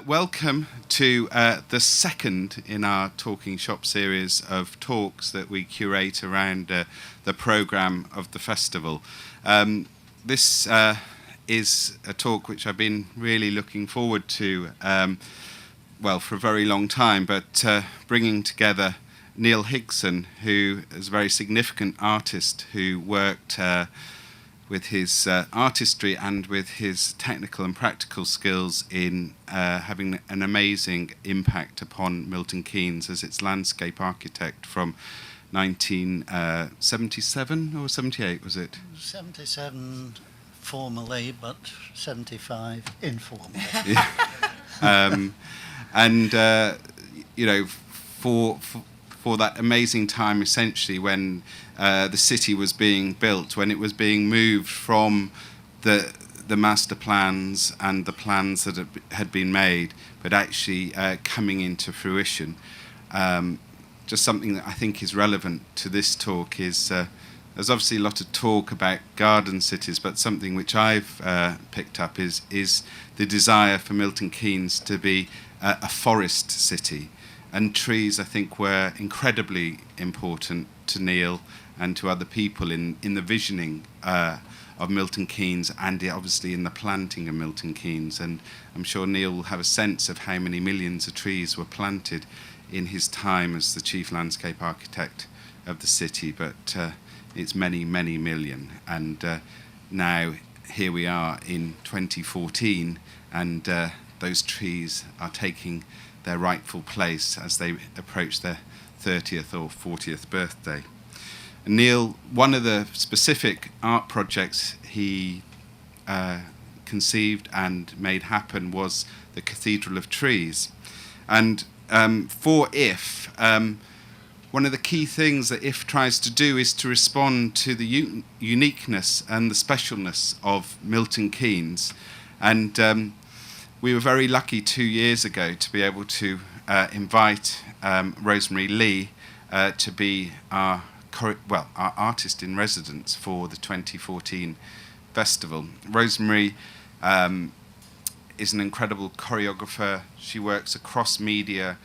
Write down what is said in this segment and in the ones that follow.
Welcome to the second in our Talking Shop series of talks that we curate around the programme of the festival. This is a talk which I've been really looking forward to, for a very long time, but bringing together Neil Higson, who is a very significant artist who worked with his artistry and with his technical and practical skills in having an amazing impact upon Milton Keynes as its landscape architect from 1977 or 78, was it? 77 formally, but 75 informally. Yeah. For that amazing time, essentially, when the city was being built, when it was being moved from the master plans and the plans that had been made, but actually coming into fruition. Just something that I think is relevant to this talk is there's obviously a lot of talk about garden cities, but something which I've picked up is the desire for Milton Keynes to be a forest city. And trees, I think, were incredibly important to Neil and to other people in the visioning of Milton Keynes, and obviously in the planting of Milton Keynes. And I'm sure Neil will have a sense of how many millions of trees were planted in his time as the chief landscape architect of the city. But it's many, many million. And now here we are in 2014, and those trees are taking their rightful place as they approach their 30th or 40th birthday. And Neil, one of the specific art projects he conceived and made happen was the Cathedral of Trees. And for IF, one of the key things that IF tries to do is to respond to the uniqueness and the specialness of Milton Keynes. And we were very lucky 2 years ago to be able to invite Rosemary Lee to be our artist in residence for the 2014 festival. Rosemary is an incredible choreographer. She works across media.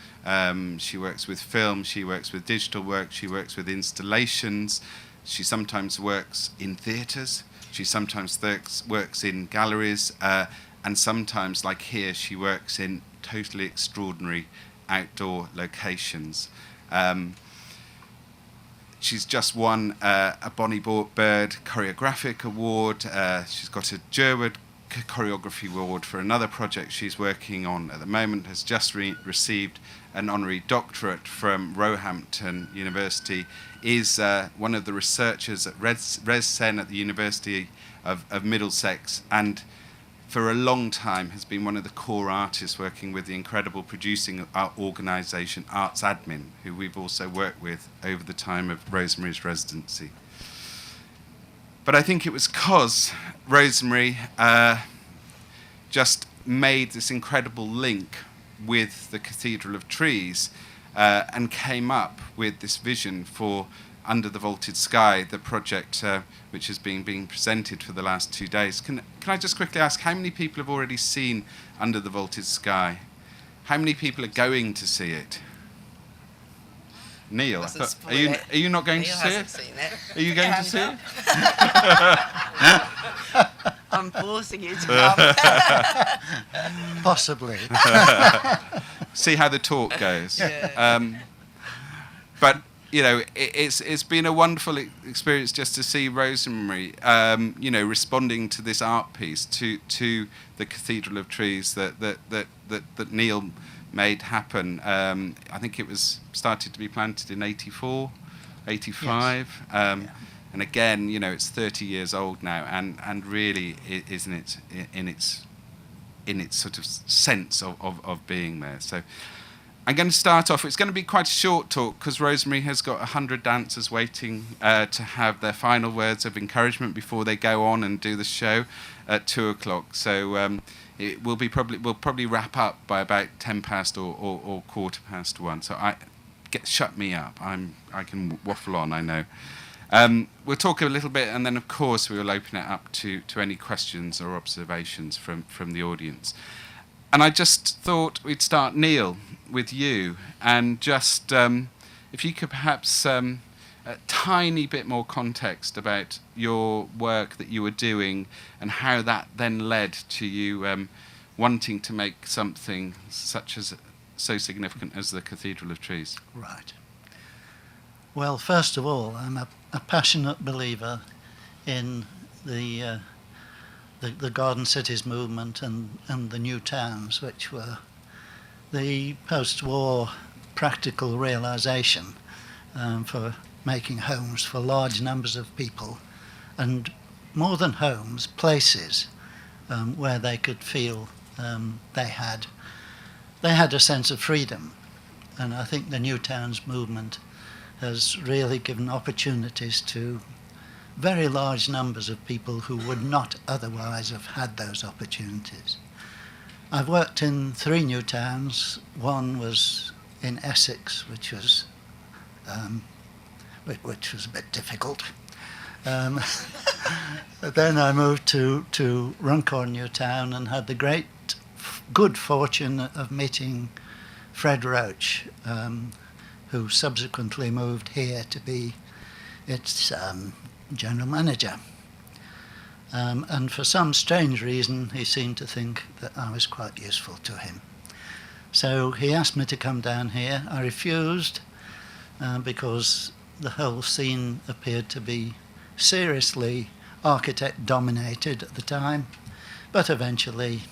She works with film. She works with digital work. She works with installations. She sometimes works in theatres. She sometimes works in galleries. And sometimes, like here, she works in totally extraordinary outdoor locations. She's just won a Bonnie Bird Choreographic Award. She's got a Jerwood Choreography Award for another project she's working on at the moment, has just received an honorary doctorate from Roehampton University, is one of the researchers at ResCen at the University of Middlesex, and for a long time has been one of the core artists working with the incredible producing organisation Arts Admin, who we've also worked with over the time of Rosemary's residency. But I think it was because Rosemary just made this incredible link with the Cathedral of Trees and came up with this vision for Under the Vaulted Sky, the project which has been being presented for the last 2 days. Can I just quickly ask, how many people have already seen Under the Vaulted Sky? How many people are going to see it? Neil, are you not going to see it? Seen it? Are you going to see it? I'm forcing you to come. Possibly. See how the talk goes. Yeah. But you know, it's been a wonderful experience just to see Rosemary, responding to this art piece, to the Cathedral of Trees that Neil made happen. I think it was started to be planted in 84, 85. Yes. And again, it's 30 years old now, and really is in its sort of sense of being there. So I'm going to start off. It's going to be quite a short talk because Rosemary has got 100 dancers waiting to have their final words of encouragement before they go on and do the show at 2:00. So we'll probably wrap up by about 10 past or 1:15. So shut me up. I can waffle on, I know. We'll talk a little bit, and then of course we will open it up to any questions or observations from the audience. And I just thought we'd start, Neil, with you, and just if you could perhaps a tiny bit more context about your work that you were doing and how that then led to you wanting to make something such as so significant as the Cathedral of Trees. Right. Well, first of all, I'm a passionate believer in the Garden Cities movement and the new towns, which were the post-war practical realisation for making homes for large numbers of people, and more than homes, places where they could feel they had a sense of freedom. And I think the new towns movement has really given opportunities to very large numbers of people who would not otherwise have had those opportunities. I've worked in 3 new towns. One was in Essex, which was a bit difficult. Then I moved to Runcorn New Town and had the good fortune of meeting Fred Roach, who subsequently moved here to be its general manager. And for some strange reason, he seemed to think that I was quite useful to him. So he asked me to come down here. I refused because the whole scene appeared to be seriously architect-dominated at the time, but eventually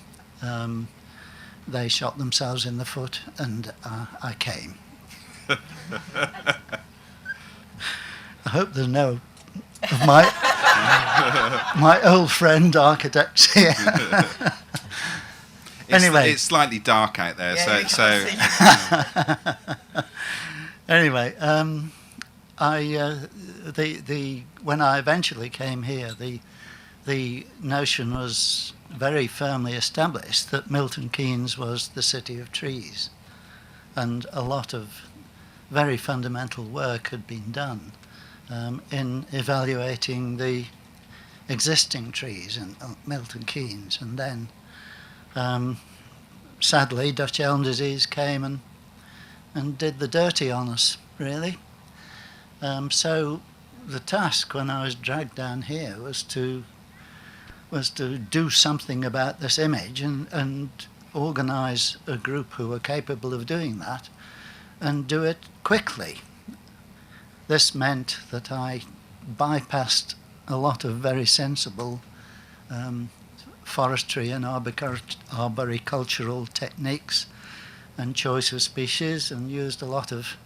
they shot themselves in the foot, and I came. I hope there's no of my old friend architects here. Anyway, it's slightly dark out there, so. Anyway, when I eventually came here, the notion was very firmly established that Milton Keynes was the city of trees, and a lot of very fundamental work had been done in evaluating the existing trees in Milton Keynes. And then, sadly, Dutch elm disease came and did the dirty on us, really. So the task when I was dragged down here was to do something about this image and organise a group who were capable of doing that and do it quickly. This meant that I bypassed a lot of very sensible forestry and arboricultural techniques and choice of species, and used a lot of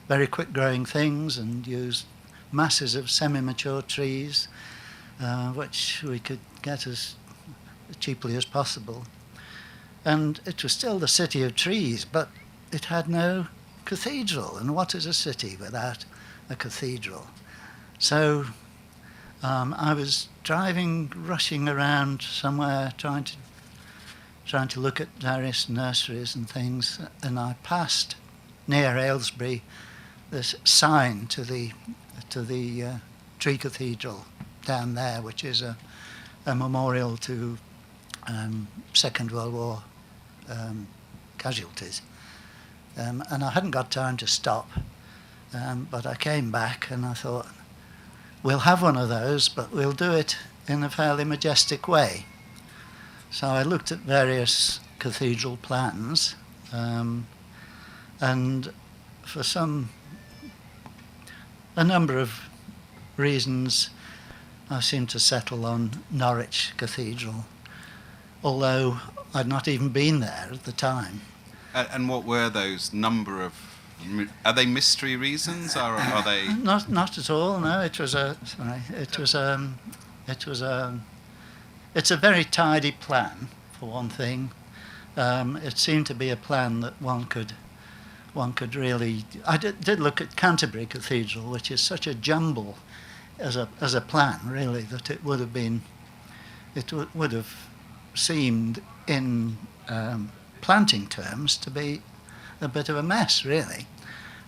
very quick growing things, and used masses of semi-mature trees which we could get as cheaply as possible. And it was still the city of trees, but it had no cathedral, and what is a city without a cathedral? So I was rushing around somewhere, trying to look at various nurseries and things, and I passed near Aylesbury this sign to the Tree Cathedral down there, which is a memorial to Second World War casualties. And I hadn't got time to stop, but I came back and I thought, we'll have one of those, but we'll do it in a fairly majestic way. So I looked at various cathedral plans, and for a number of reasons, I seemed to settle on Norwich Cathedral, although I'd not even been there at the time. And what were those number of? Are they mystery reasons, or are they? Not at all. No, it's a very tidy plan, for one thing. It seemed to be a plan that one could really. I did look at Canterbury Cathedral, which is such a jumble as a plan, really, that it would have seemed in planting terms to be a bit of a mess, really.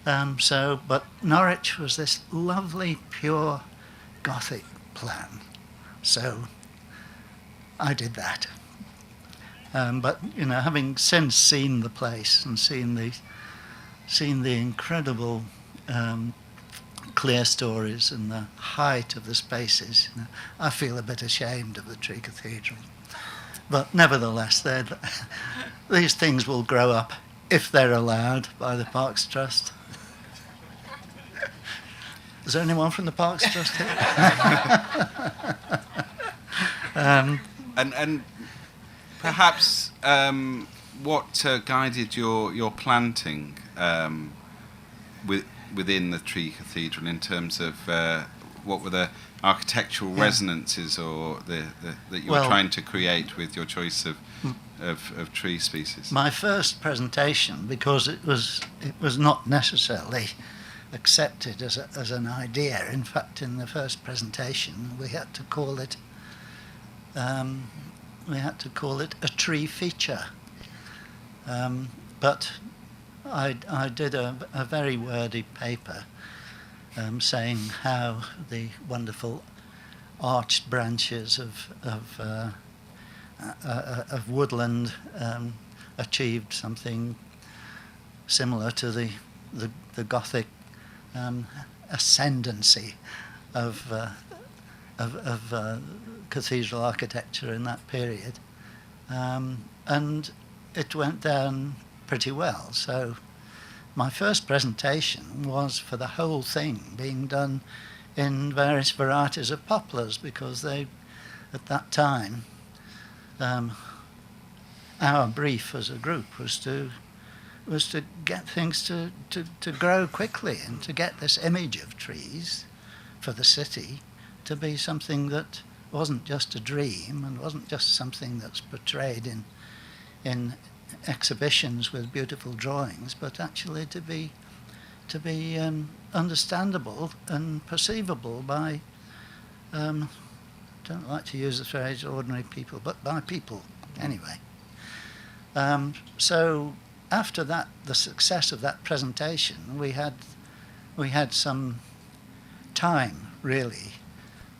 But Norwich was this lovely, pure Gothic plan. So I did that. But having since seen the place and seen the incredible clear stories and the height of the spaces, I feel a bit ashamed of the Tree Cathedral. But nevertheless, these things will grow up if they're allowed by the Parks Trust. Is there anyone from the Parks Trust here? And perhaps what guided your planting within the Tree Cathedral in terms of what were the architectural resonances or that you were trying to create with your choice of tree species? My first presentation, because it was not necessarily accepted as an idea. In fact, in the first presentation, we had to call it a tree feature. But I did a very wordy paper saying how the wonderful arched branches of woodland achieved something similar to the Gothic ascendancy of cathedral architecture in that period, and it went down pretty well. So my first presentation was for the whole thing being done in various varieties of poplars, because they, at that time, our brief as a group was to get things to grow quickly and to get this image of trees for the city to be something that wasn't just a dream and wasn't just something that's portrayed in exhibitions with beautiful drawings, but actually to be understandable and perceivable by, don't like to use the phrase ordinary people, but by people anyway. So after that, the success of that presentation, we had some time really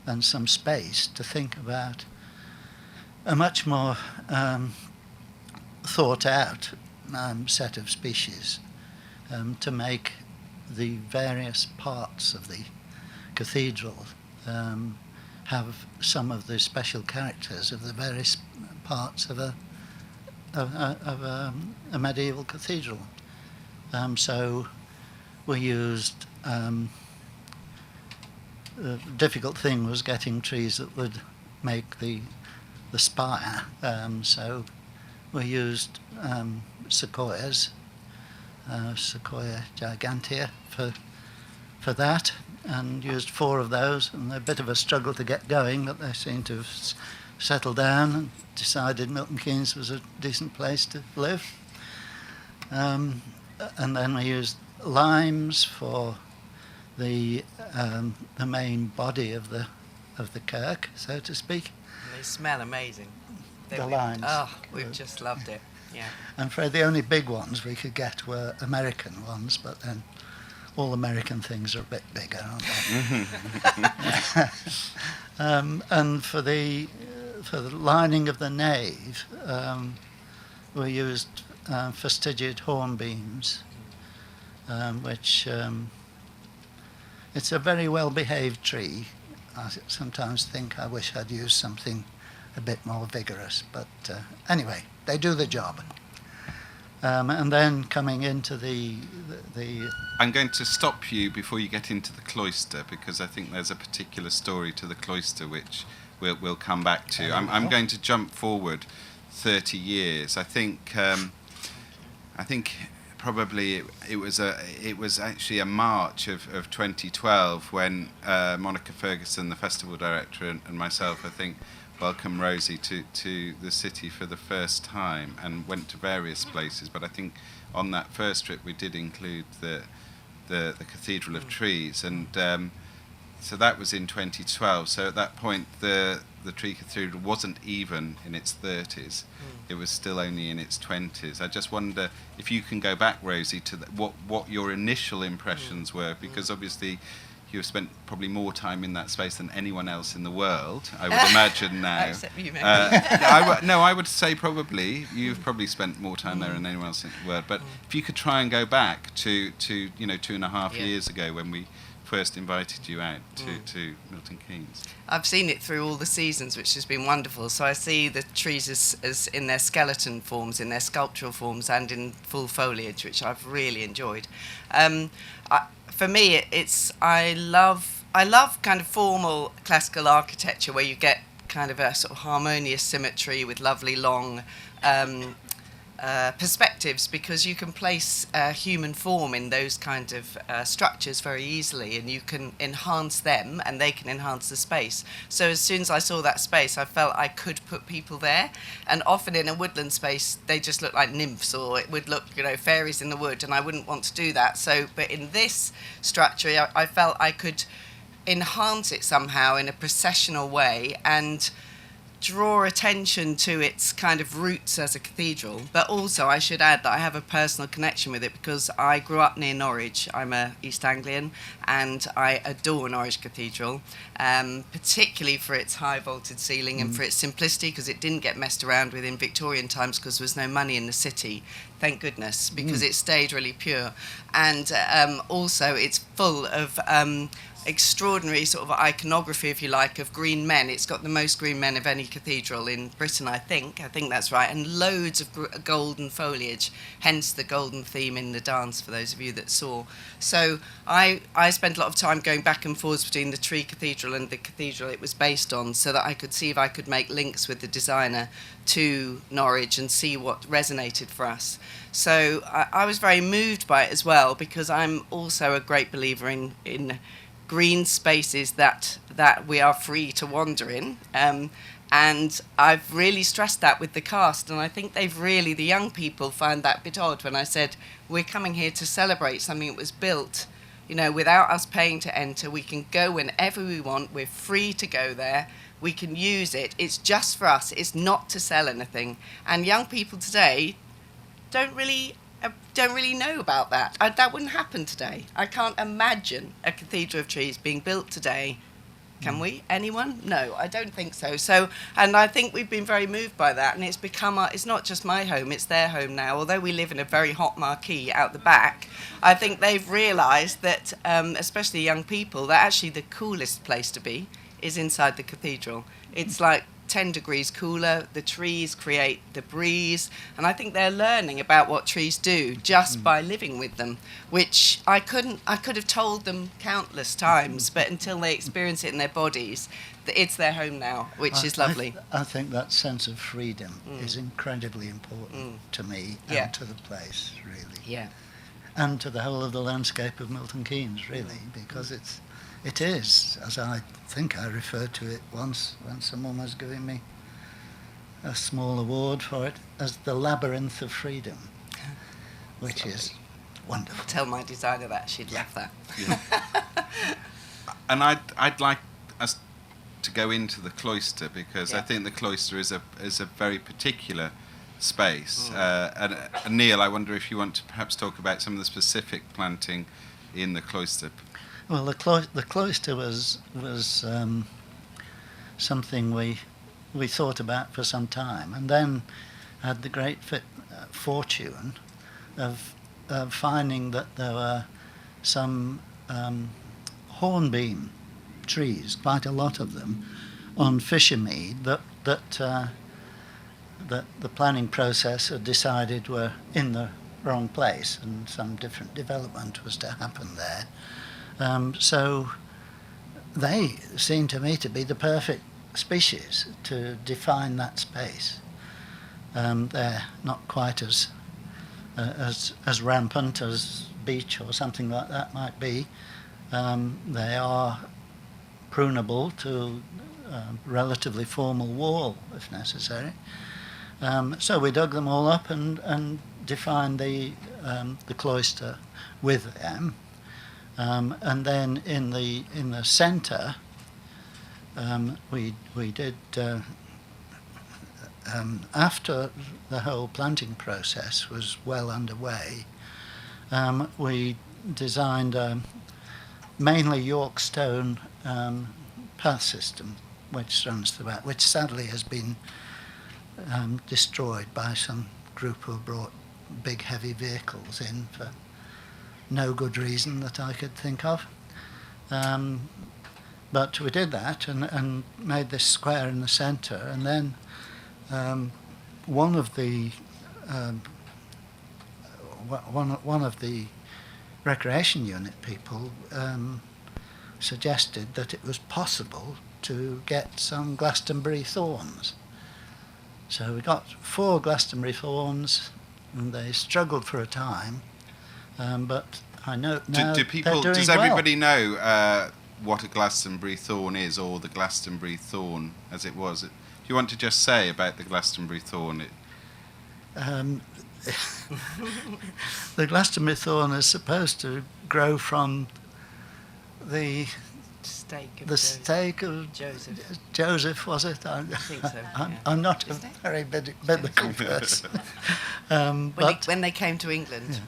and some space to think about a much more thought out set of species to make the various parts of the cathedral have some of the special characters of the various parts of a medieval cathedral. So we used, the difficult thing was getting trees that would make the spire. So we used sequoias, Sequoia gigantea for that, and used 4 of those, and a bit of a struggle to get going, but they seem to have settled down and decided Milton Keynes was a decent place to live. And then we used limes for the main body of the kirk, so to speak. They smell amazing. The limes. Oh, we've just loved it. Yeah. I'm afraid the only big ones we could get were American ones, but then all American things are a bit bigger, aren't they? And for the lining of the nave, we used fastigiate hornbeams, which it's a very well-behaved tree. I sometimes think I wish I'd used something a bit more vigorous, but anyway, they do the job. And then coming into the I'm going to stop you before you get into the cloister, because I think there's a particular story to the cloister which we'll come back to. I'm going to jump forward 30 years. I think probably it was actually a March of 2012 when Monica Ferguson, the festival director, and myself, I think, welcomed Rosie to the city for the first time, and went to various places. But I think on that first trip we did include the Cathedral of Trees, and so that was in 2012. So at that point the Tree Cathedral wasn't even in its 30s. It was still only in its 20s. I just wonder if you can go back, Rosie, to what your initial impressions were, because obviously you have spent probably more time in that space than anyone else in the world, I would imagine now. Except you, maybe. I would say probably you've probably spent more time there than anyone else in the world. But if you could try and go back to 2.5 years ago when we first invited you out to Milton Keynes. I've seen it through all the seasons, which has been wonderful. So I see the trees as in their skeleton forms, in their sculptural forms, and in full foliage, which I've really enjoyed. For me, I love kind of formal classical architecture where you get kind of a sort of harmonious symmetry with lovely long perspectives, because you can place human form in those kind of structures very easily, and you can enhance them and they can enhance the space. So as soon as I saw that space, I felt I could put people there, and often in a woodland space they just look like nymphs, or it would look, fairies in the wood, and I wouldn't want to do that. But in this structure I felt I could enhance it somehow in a processional way and draw attention to its kind of roots as a cathedral. But also I should add that I have a personal connection with it because I grew up near Norwich. I'm a East Anglian and I adore Norwich Cathedral, particularly for its high vaulted ceiling and for its simplicity, because it didn't get messed around with in Victorian times because there was no money in the city, thank goodness, because it stayed really pure. And also it's full of extraordinary sort of iconography, if you like, of green men. It's got the most green men of any cathedral in Britain, I think that's right, and loads of golden foliage, hence the golden theme in the dance, for those of you that saw. So I spent a lot of time going back and forth between the Tree Cathedral and the cathedral it was based on, so that I could see if I could make links with the designer to Norwich and see what resonated for us. So I was very moved by it as well, because I'm also a great believer in green spaces that we are free to wander in, and I've really stressed that with the cast, and I think the young people find that a bit odd when I said we're coming here to celebrate something that was built without us paying to enter. We can go whenever we want, we're free to go there, we can use it, it's just for us, it's not to sell anything. And young people today don't really know about that. That wouldn't happen today. I can't imagine a Cathedral of Trees being built today. Can we? Anyone? No, I don't think so. And I think we've been very moved by that, and it's not just my home, it's their home now. Although we live in a very hot marquee out the back, I think they've realised that, especially young people, that actually the coolest place to be is inside the cathedral. It's like 10 degrees cooler, the trees create the breeze, and I think they're learning about what trees do just by living with them, which I could have told them countless times, but until they experience it in their bodies, it's their home now, which is lovely. I think that sense of freedom is incredibly important to me and to the place, really. Yeah. And to the whole of the landscape of Milton Keynes, really, because it is, as I think I referred to it once when someone was giving me a small award for it, as the labyrinth of freedom, which is wonderful. Tell my designer that, she'd love that. Yeah. And I'd like us to go into the cloister, because I think the cloister is a very particular space. And Neil, I wonder if you want to perhaps talk about some of the specific planting in the cloister. Well, the cloister was something we thought about for some time, and then had the great fortune of finding that there were some hornbeam trees, quite a lot of them, on Fishermead that the planning process had decided were in the wrong place, and some different development was to happen there. So they seem to me to be the perfect species to define that space. They're not quite as rampant as beech or something like that might be. They are prunable to a relatively formal wall if necessary. So we dug them all up and defined the cloister with them. And then in the centre, we did after the whole planting process was well underway. We designed mainly York stone path system which runs throughout, which sadly has been destroyed by some group who brought big heavy vehicles in for no good reason that I could think of. But we did that and made this square in the centre, and then one of the recreation unit people suggested that it was possible to get some Glastonbury thorns. So we got 4 Glastonbury thorns, and they struggled for a time, but I know now do people? they're doing Does well. everybody know what a Glastonbury thorn is, or the Glastonbury thorn as it was? Do you want to just say about the Glastonbury thorn? The Glastonbury thorn is supposed to grow from the stake of Joseph. Joseph, was it? I think so, yeah. I'm not a Isn't it? very biblical person. But When they came to England,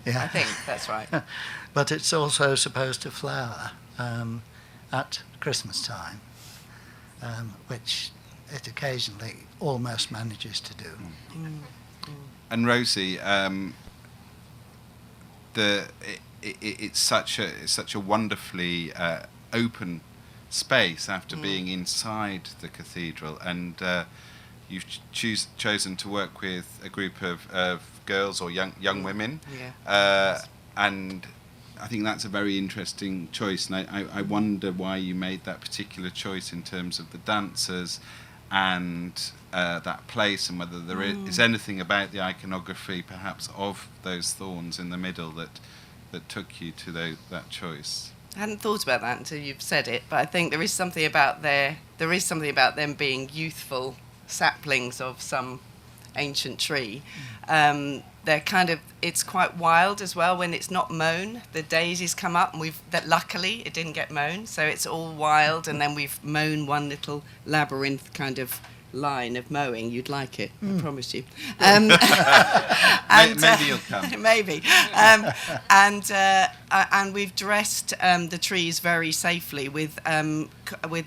yeah. I think that's right. But it's also supposed to flower at Christmas time, which it occasionally almost manages to do. And Rosie, it's such a wonderfully open space after being inside the cathedral, and you've chosen to work with a group of girls or young women, and I think that's a very interesting choice, and I wonder why you made that particular choice in terms of the dancers and that place, and whether there is anything about the iconography perhaps of those thorns in the middle that took you to that choice. I hadn't thought about that until you've said it, but I think there is something about them being youthful saplings of some ancient tree. They're it's quite wild as well when it's not mown. The daisies come up, and luckily it didn't get mown, so it's all wild, and then we've mown one little labyrinth kind of line of mowing. You'd like it, I promise you. And, maybe you'll come. Maybe. And we've dressed the trees very safely with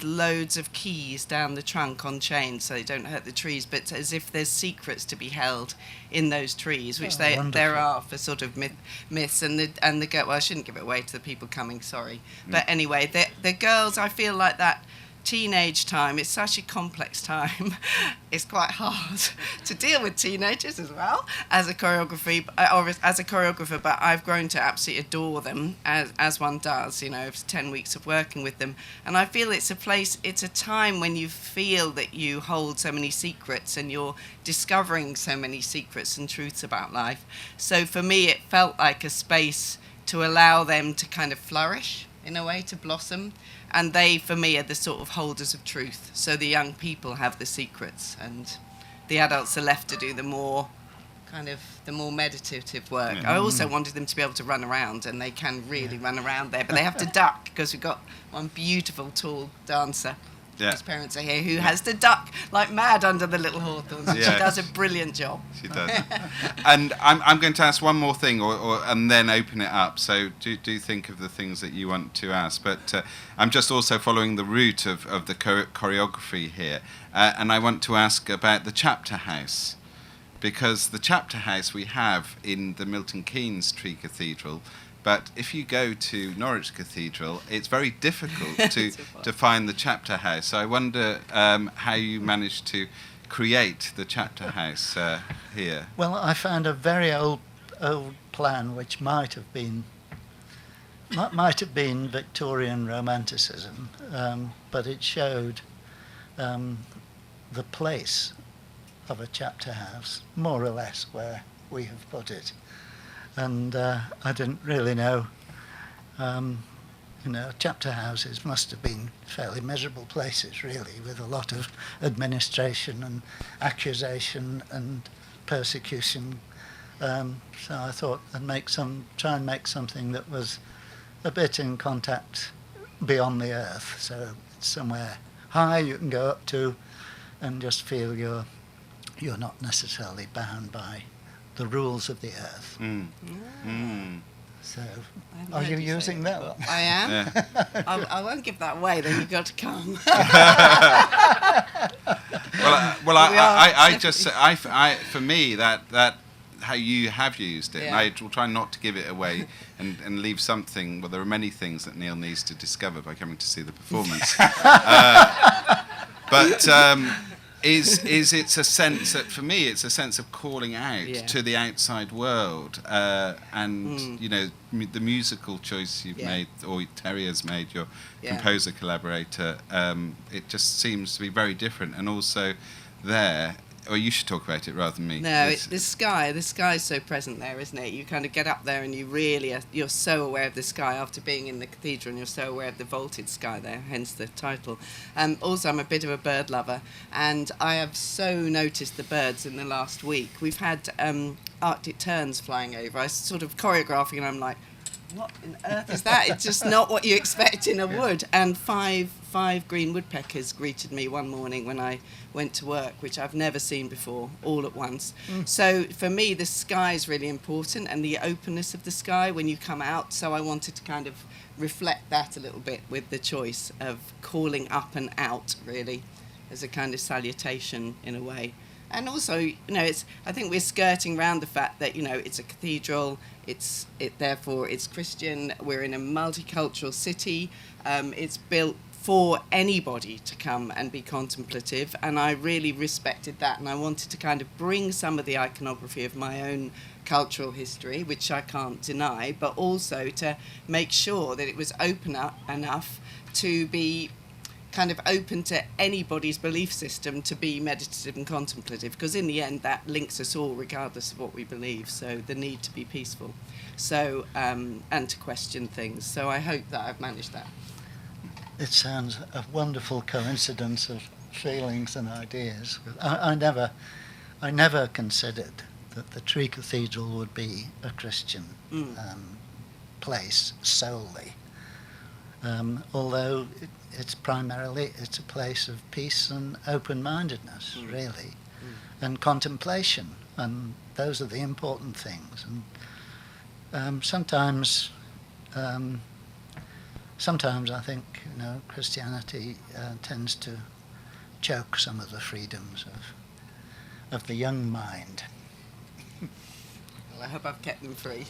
loads of keys down the trunk on chains, so they don't hurt the trees, but as if there's secrets to be held in those trees, which there are for sort of myths. And the girl, well, I shouldn't give it away to the people coming, sorry. But anyway, the girls, I feel like that teenage time, it's such a complex time. It's quite hard to deal with teenagers as well as a choreographer, but I've grown to absolutely adore them as one does, it's 10 weeks of working with them, and I feel it's a time when you feel that you hold so many secrets and you're discovering so many secrets and truths about life. So for me it felt like a space to allow them to kind of flourish, in a way, to blossom. And they, for me, are the sort of holders of truth. So the young people have the secrets, and the adults are left to do the more meditative work. I also wanted them to be able to run around, and they can really run around there, but they have to duck, because we've got one beautiful tall dancer, whose parents are here, who has to duck like mad under the little hawthorns. She does a brilliant job. She does. And I'm going to ask one more thing, and then open it up. So do think of the things that you want to ask. But I'm just also following the route of the choreography here, and I want to ask about the chapter house, because the chapter house we have in the Milton Keynes Tree Cathedral. But if you go to Norwich Cathedral, it's very difficult to find the chapter house. So I wonder how you managed to create the chapter house here. Well, I found a very old plan which might have been Victorian Romanticism, but it showed the place of a chapter house, more or less, where we have put it. And I didn't really know, chapter houses must have been fairly miserable places, really, with a lot of administration and accusation and persecution. So I thought I'd try and make something that was a bit in contact beyond the earth. So it's somewhere high you can go up to and just feel you're not necessarily bound by the rules of the earth. So, I haven't are heard you say using that that before. one? I am. Yeah. I won't give that away. Then you've got to come. For me, that how you have used it, and I will try not to give it away and leave something. Well, there are many things that Neil needs to discover by coming to see the performance. But it's a sense that, for me, it's a sense of calling out to the outside world, and the musical choice you've made, or Terry has made, your composer collaborator. It just seems to be very different, and also there. Or you should talk about it rather than me. No, it's the sky. The sky's so present there, isn't it? You kind of get up there and you're so aware of the sky after being in the cathedral, and you're so aware of the vaulted sky there, hence the title. Also, I'm a bit of a bird lover, and I have so noticed the birds in the last week. We've had Arctic terns flying over. I was sort of choreographing, and I'm like, what on earth is that? It's just not what you expect in a wood. And five green woodpeckers greeted me one morning when I went to work, which I've never seen before, all at once. So for me, the sky is really important, and the openness of the sky when you come out. So I wanted to kind of reflect that a little bit with the choice of calling up and out, really, as a kind of salutation in a way. And also, I think we're skirting around the fact that, it's a cathedral, therefore it's Christian, we're in a multicultural city, it's built for anybody to come and be contemplative, and I really respected that, and I wanted to kind of bring some of the iconography of my own cultural history, which I can't deny, but also to make sure that it was open up enough to be kind of open to anybody's belief system to be meditative and contemplative, because in the end that links us all regardless of what we believe. So the need to be peaceful, so and to question things. So I hope that I've managed that. It sounds a wonderful coincidence of feelings and ideas. I never considered that the Tree Cathedral would be a Christian place solely, although it's a place of peace and open-mindedness, really, and contemplation, and those are the important things. And sometimes I think Christianity tends to choke some of the freedoms of the young mind. Well, I hope I've kept them free.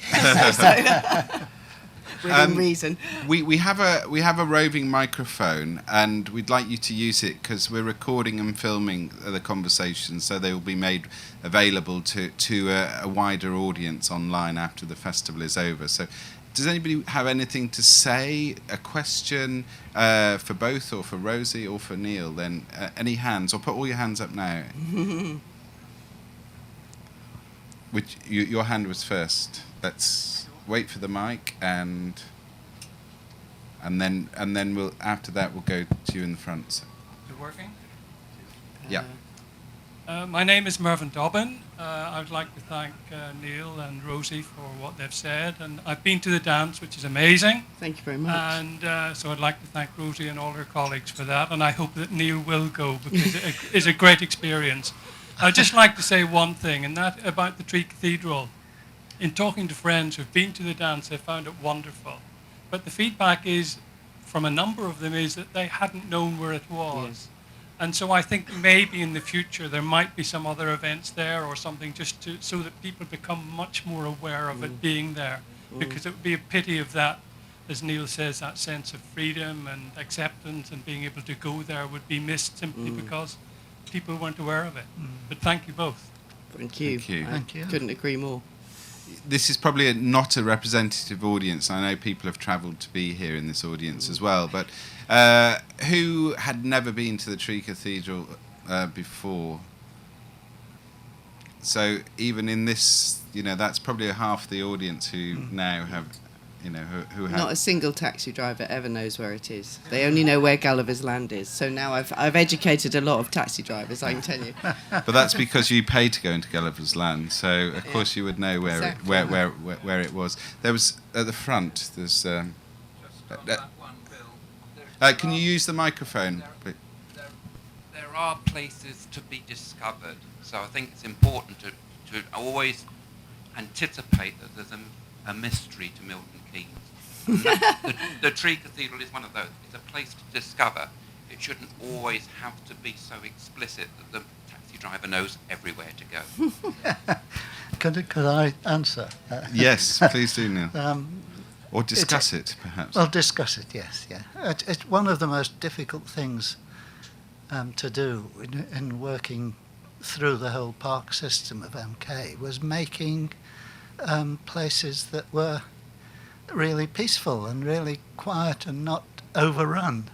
Within reason. We have a roving microphone, and we'd like you to use it because we're recording and filming the conversation, so they will be made available to a wider audience online after the festival is over. So, does anybody have anything to say? A question for both, or for Rosie, or for Neil? Then any hands, or put all your hands up now. Your hand was first. Let's wait for the mic, and then we'll, after that, we'll go to you in the front. Is it working? Yeah. My name is Mervyn Dobbin. I'd like to thank Neil and Rosie for what they've said, and I've been to the dance, which is amazing. Thank you very much. And so I'd like to thank Rosie and all her colleagues for that, and I hope that Neil will go, because it is a great experience. I'd just like to say one thing, and that about the Tree Cathedral. In talking to friends who've been to the dance, they found it wonderful. But the feedback is, from a number of them, is that they hadn't known where it was. Yes. And so I think maybe in the future there might be some other events there or something, just so that people become much more aware of it being there. Because it would be a pity if that, as Neil says, that sense of freedom and acceptance and being able to go there would be missed simply because people weren't aware of it. But thank you both. Thank you. Thank you. Couldn't agree more. This is probably not a representative audience. I know people have travelled to be here in this audience as well, but who had never been to the Tree Cathedral before? So even in this, that's probably half the audience who now have, who have... Not a single taxi driver ever knows where it is. They only know where Gulliver's Land is. So now I've educated a lot of taxi drivers, I can tell you. But that's because you paid to go into Gulliver's Land, so of course you would know where where it was. There was at the front. There's. Can you use the microphone? There are places to be discovered, so I think it's important to always anticipate that there's a mystery to Milton Keynes. And the Tree Cathedral is one of those. It's a place to discover. It shouldn't always have to be so explicit that the taxi driver knows everywhere to go. Could I answer? Yes, please do, Neil. Or discuss it, perhaps. Well, discuss it, yes, yeah. It's one of the most difficult things to do in working through the whole park system of MK was making places that were really peaceful and really quiet and not overrun.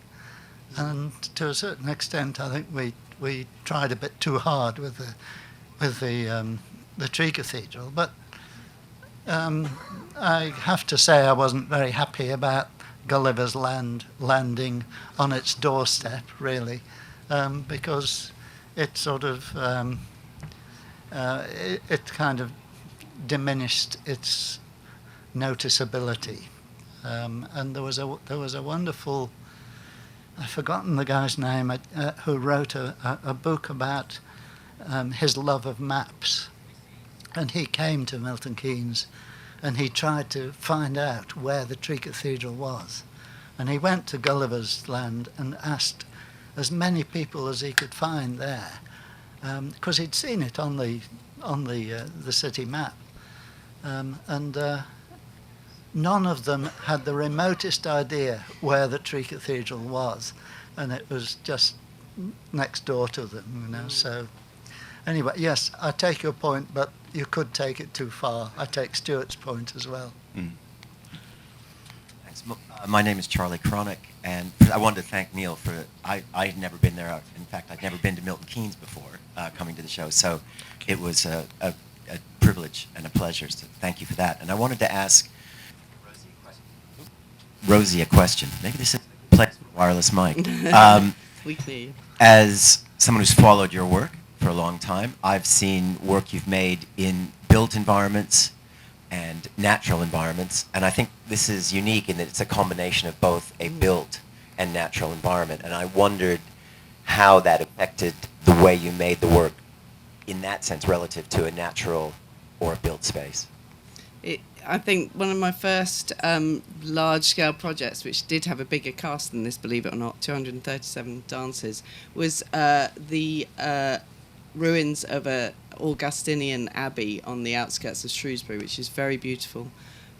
And to a certain extent, I think we tried a bit too hard with the Tree Cathedral, but I have to say I wasn't very happy about Gulliver's landing on its doorstep, really, because it sort of it kind of diminished its noticeability, and there was a wonderful, I've forgotten the guy's name, who wrote a book about his love of maps. And he came to Milton Keynes and he tried to find out where the Tree Cathedral was. And he went to Gulliver's Land and asked as many people as he could find there, because he'd seen it on the city map. And none of them had the remotest idea where the Tree Cathedral was. And it was just next door to them, you know, so... Anyway, yes, I take your point, but you could take it too far. I take Stuart's point as well. Mm. Thanks. My name is Charlie Cronick, and I wanted to thank Neil for... I'd never been there. In fact, I'd never been to Milton Keynes before coming to the show, so it was a privilege and a pleasure, so thank you for that. And I wanted to ask Rosie a question. Maybe this is a place with a wireless mic. We hear you. As someone who's followed your work for a long time, I've seen work you've made in built environments and natural environments, and I think this is unique in that it's a combination of both a built and natural environment, and I wondered how that affected the way you made the work in that sense relative to a natural or a built space. I think one of my first large-scale projects, which did have a bigger cast than this, believe it or not, 237 dancers, was the ruins of a Augustinian abbey on the outskirts of Shrewsbury, which is very beautiful,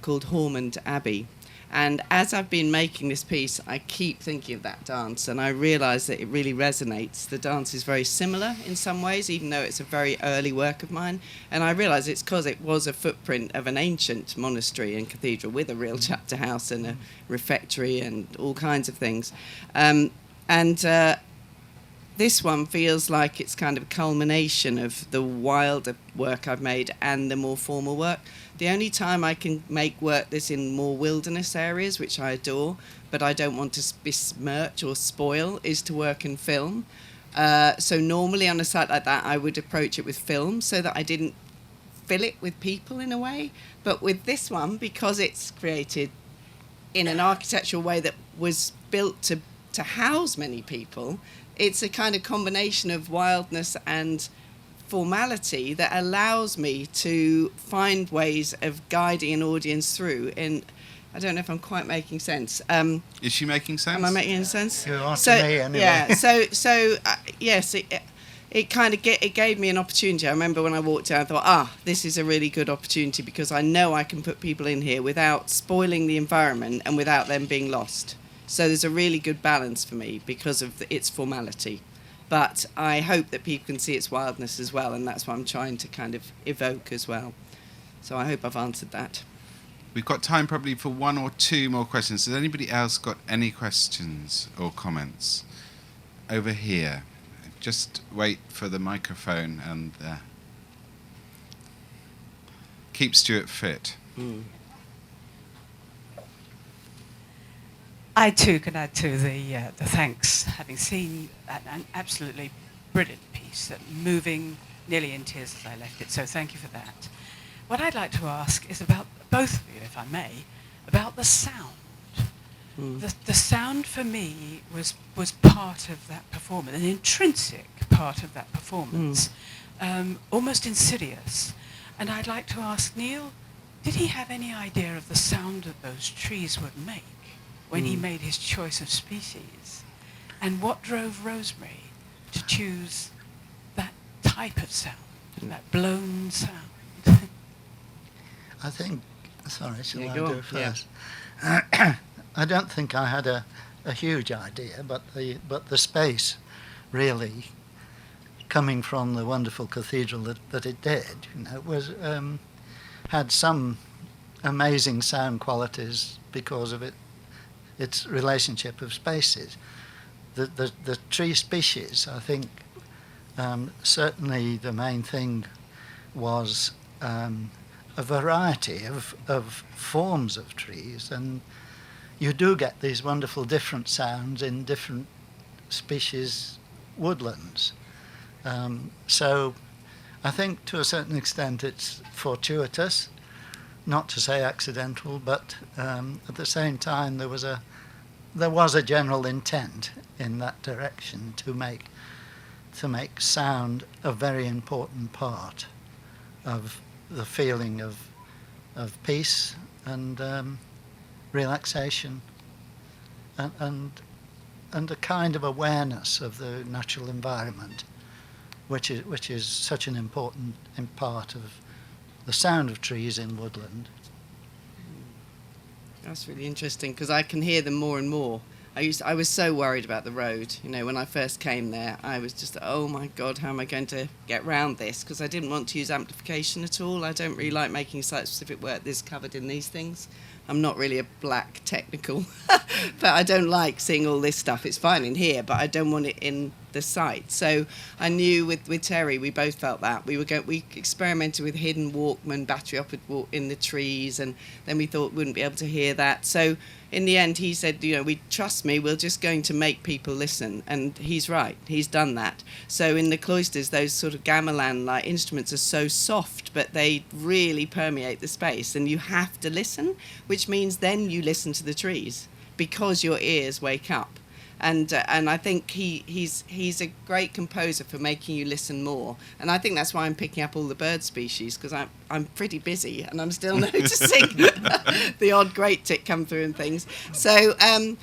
called Hormond Abbey. And as I've been making this piece, I keep thinking of that dance, and I realise that it really resonates. The dance is very similar in some ways, even though it's a very early work of mine. And I realise it's because it was a footprint of an ancient monastery and cathedral with a real chapter house and a refectory and all kinds of things. This one feels like it's kind of a culmination of the wilder work I've made and the more formal work. The only time I can make work that's in more wilderness areas, which I adore, but I don't want to besmirch or spoil, is to work in film. So normally on a site like that, I would approach it with film so that I didn't fill it with people in a way. But with this one, because it's created in an architectural way that was built to house many people, it's a kind of combination of wildness and formality that allows me to find ways of guiding an audience through. And I don't know if I'm quite making sense. Is she making sense? Am I making any sense? You are to me, anyway. Yeah. So yes, it kind of it gave me an opportunity. I remember when I walked in, I thought, this is a really good opportunity because I know I can put people in here without spoiling the environment and without them being lost. So there's a really good balance for me because of its formality. But I hope that people can see its wildness as well, and that's what I'm trying to kind of evoke as well. So I hope I've answered that. We've got time probably for one or two more questions. Has anybody else got any questions or comments? Over here. Just wait for the microphone and keep Stuart fit. Mm. I too can add to the thanks, having seen an absolutely brilliant piece, moving nearly in tears as I left it, so thank you for that. What I'd like to ask is about both of you, if I may, about the sound. Mm. The sound for me was part of that performance, an intrinsic part of that performance, almost insidious. And I'd like to ask Neil, did he have any idea of the sound that those trees would make when he made his choice of species? And what drove Rosemary to choose that type of sound, that blown sound? I think, sorry, shall Yeah, I go do on, it first? I don't think I had a huge idea, but the space really coming from the wonderful cathedral that it did, was had some amazing sound qualities because of its relationship of spaces. The tree species, I think, certainly the main thing was a variety of forms of trees, and you do get these wonderful different sounds in different species woodlands. So I think to a certain extent it's fortuitous, not to say accidental, but at the same time there was a general intent in that direction to make sound a very important part of the feeling of peace and relaxation and a kind of awareness of the natural environment, which is such an important part of the sound of trees in woodland. That's really interesting because I can hear them more and more. I was so worried about the road. When I first came there, I was just, oh my God, how am I going to get round this? Because I didn't want to use amplification at all. I don't really like making site-specific work that's covered in these things. I'm not really a black technical, but I don't like seeing all this stuff. It's fine in here, but I don't want it in the site. So I knew with Terry, we both felt that. We experimented with hidden Walkman, battery operated in the trees, and then we thought we wouldn't be able to hear that. So in the end, he said, we trust me, we're just going to make people listen. And he's right, he's done that. So in the cloisters, those sort of gamelan-like instruments are so soft, but they really permeate the space, and you have to listen, which means then you listen to the trees because your ears wake up. And I think he's a great composer for making you listen more. And I think that's why I'm picking up all the bird species, because I'm pretty busy and I'm still noticing the odd great tick come through and things. So and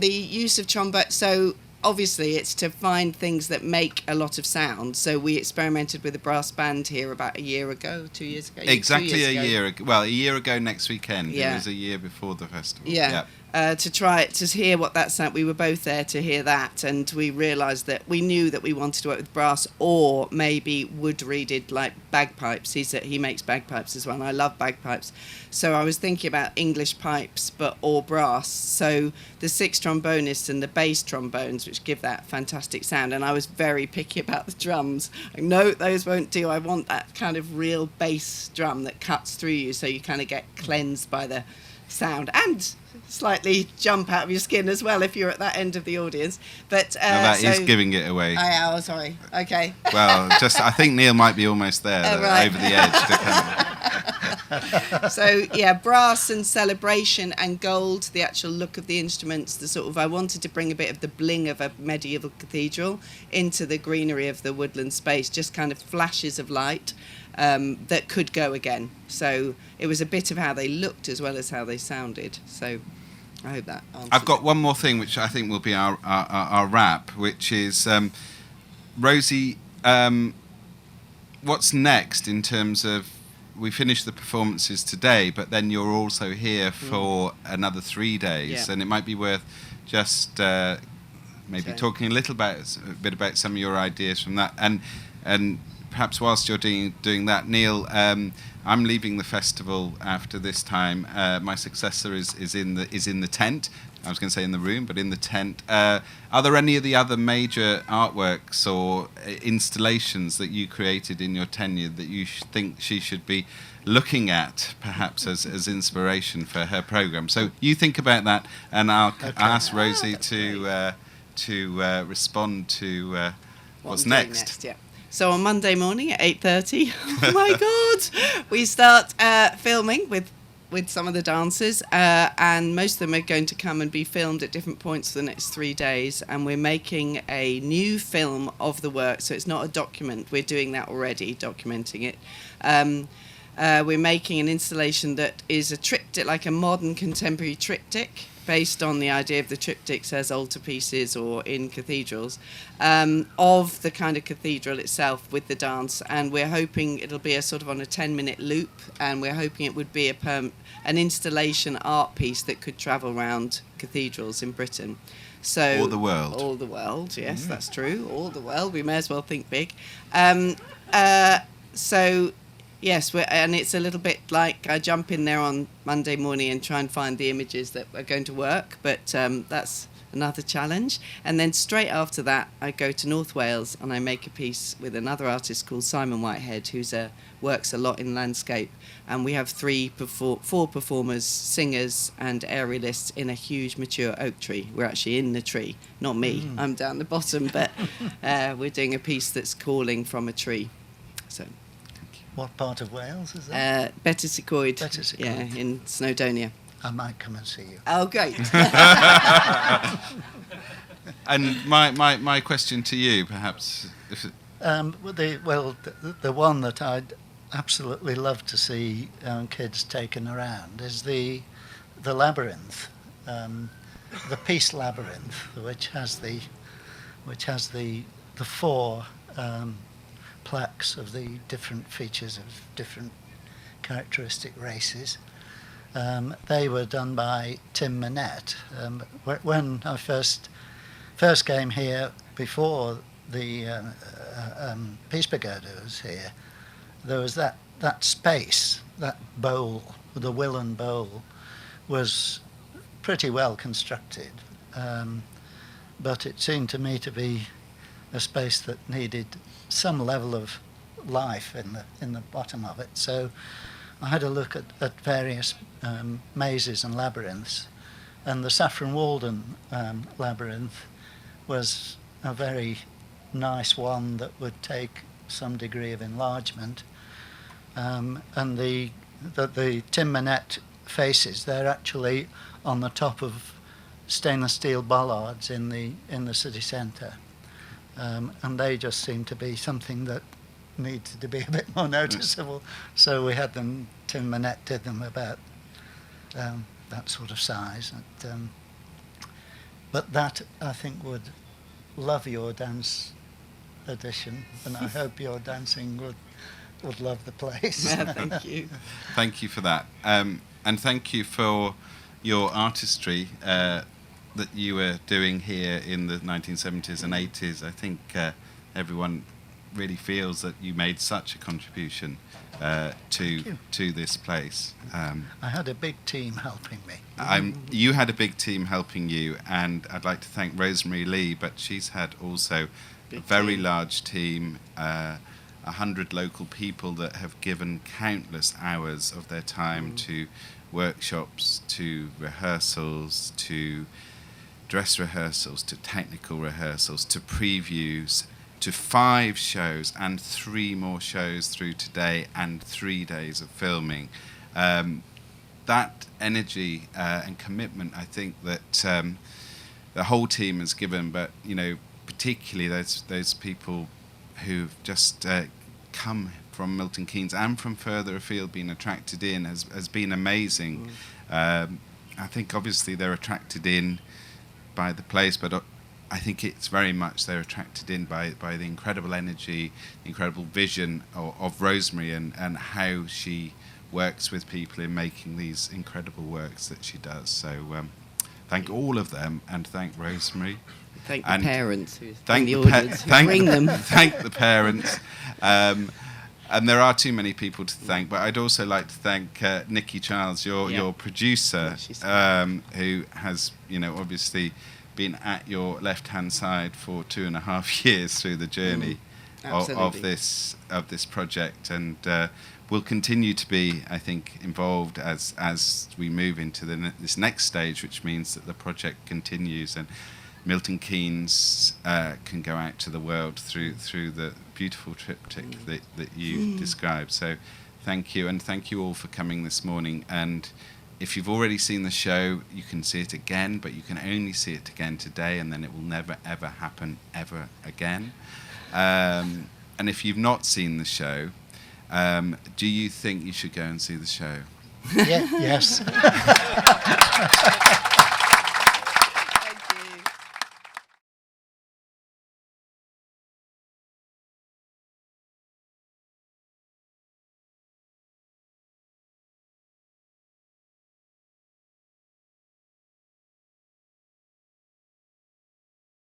the use of trombone. So obviously it's to find things that make a lot of sound. So we experimented with a brass band here about a year ago, 2 years ago. Exactly a year ago. Well, a year ago next weekend. Yeah. It was a year before the festival. Yeah. Yep. To try it, to hear what that sound. We were both there to hear that, and we realised that we knew that we wanted to work with brass or maybe wood-reeded like bagpipes. He makes bagpipes as well, and I love bagpipes. So I was thinking about English pipes, or brass. So the six trombonists and the bass trombones, which give that fantastic sound. And I was very picky about the drums. No, those won't do. I want that kind of real bass drum that cuts through you, so you kind of get cleansed by the sound and slightly jump out of your skin as well if you're at that end of the audience. But that is giving it away. Oh, sorry. Okay. Well, I think Neil might be almost there, Right. over the edge. So yeah, brass and celebration and gold, the actual look of the instruments, I wanted to bring a bit of the bling of a medieval cathedral into the greenery of the woodland space, just kind of flashes of light that could go again. So it was a bit of how they looked as well as how they sounded. So I hope that answers I've got one more thing which I think will be our wrap, which is Rosie, what's next in terms of, we finished the performances today, but then you're also here for another 3 days, and it might be worth just maybe talking a bit about some of your ideas from that, and perhaps whilst you're doing that, Neil, I'm leaving the festival after this time. My successor is in the tent. I was going to say in the room, but in the tent. Are there any of the other major artworks or installations that you created in your tenure that you think she should be looking at, perhaps as inspiration for her programme? So you think about that, and I'll ask Rosie to respond to what's next. Yeah. So on Monday morning at 8:30, oh my God, we start filming with some of the dancers, and most of them are going to come and be filmed at different points for the next 3 days, and we're making a new film of the work, so it's not a document, we're doing that already, documenting it. We're making an installation that is a triptych, like a modern contemporary triptych, based on the idea of the triptychs as altarpieces or in cathedrals, of the kind of cathedral itself with the dance. And we're hoping it'll be a sort of on a 10-minute loop, and we're hoping it would be an installation art piece that could travel around cathedrals in Britain. So Or the world. All the world, yes, that's true. All the world. We may as well think big. So, yes, and it's a little bit like I jump in there on Monday morning and try and find the images that are going to work, but that's another challenge. And then straight after that, I go to North Wales and I make a piece with another artist called Simon Whitehead, who works a lot in landscape. And we have 4 performers, singers and aerialists in a huge mature oak tree. We're actually in the tree, not me. I'm down the bottom, but we're doing a piece that's calling from a tree. So. What part of Wales is that? Betws-y-Coed. Betws-y-Coed. Yeah, in Snowdonia. I might come and see you. Oh, great. And my question to you, perhaps, The one that I'd absolutely love to see kids taken around is the labyrinth, the Peace Labyrinth, which has the 4 plaques of the different features of different characteristic races. They were done by Tim Manette. When I first came here, before the Peace Pagoda was here, there was that space, that bowl, the Willen bowl, was pretty well constructed, but it seemed to me to be a space that needed some level of life in the bottom of it. So I had a look at various mazes and labyrinths, and the Saffron Walden labyrinth was a very nice one that would take some degree of enlargement. And the Tim Manette faces, they're actually on the top of stainless steel bollards in the city centre. And they just seem to be something that needs to be a bit more noticeable. So we had them, Tim Manette did them about that sort of size. But that, I think, would love your dance edition, and I hope your dancing would love the place. Yeah, thank you. thank you for that. And thank you for your artistry that you were doing here in the 1970s and 80s. I think everyone really feels that you made such a contribution to this place. I had a big team helping me. You had a big team helping you, and I'd like to thank Rosemary Lee, but she's had also a very large team, 100 local people that have given countless hours of their time to workshops, to rehearsals, to dress rehearsals, to technical rehearsals, to previews, to 5 shows and 3 more shows through today and 3 days of filming. That energy and commitment, I think that the whole team has given, but particularly those people who've just come from Milton Keynes and from further afield, been attracted in, has been amazing. I think obviously they're attracted in by the place, but I think it's very much they're attracted in by the incredible energy, the incredible vision of Rosemary and how she works with people in making these incredible works that she does. So thank all of them, and thank Rosemary. Thank the parents who's thank in the the audience who bring them. Thank the parents. And there are too many people to thank, but I'd also like to thank Nikki Childs, your producer, who has, obviously been at your left-hand side for 2.5 years through the journey of this project, and will continue to be, I think, involved as we move into this next stage, which means that the project continues and Milton Keynes can go out to the world through the beautiful triptych that you described. So thank you, and thank you all for coming this morning. And if you've already seen the show, you can see it again, but you can only see it again today, and then it will never, ever happen ever again. And if you've not seen the show, Do you think you should go and see the show? Yes.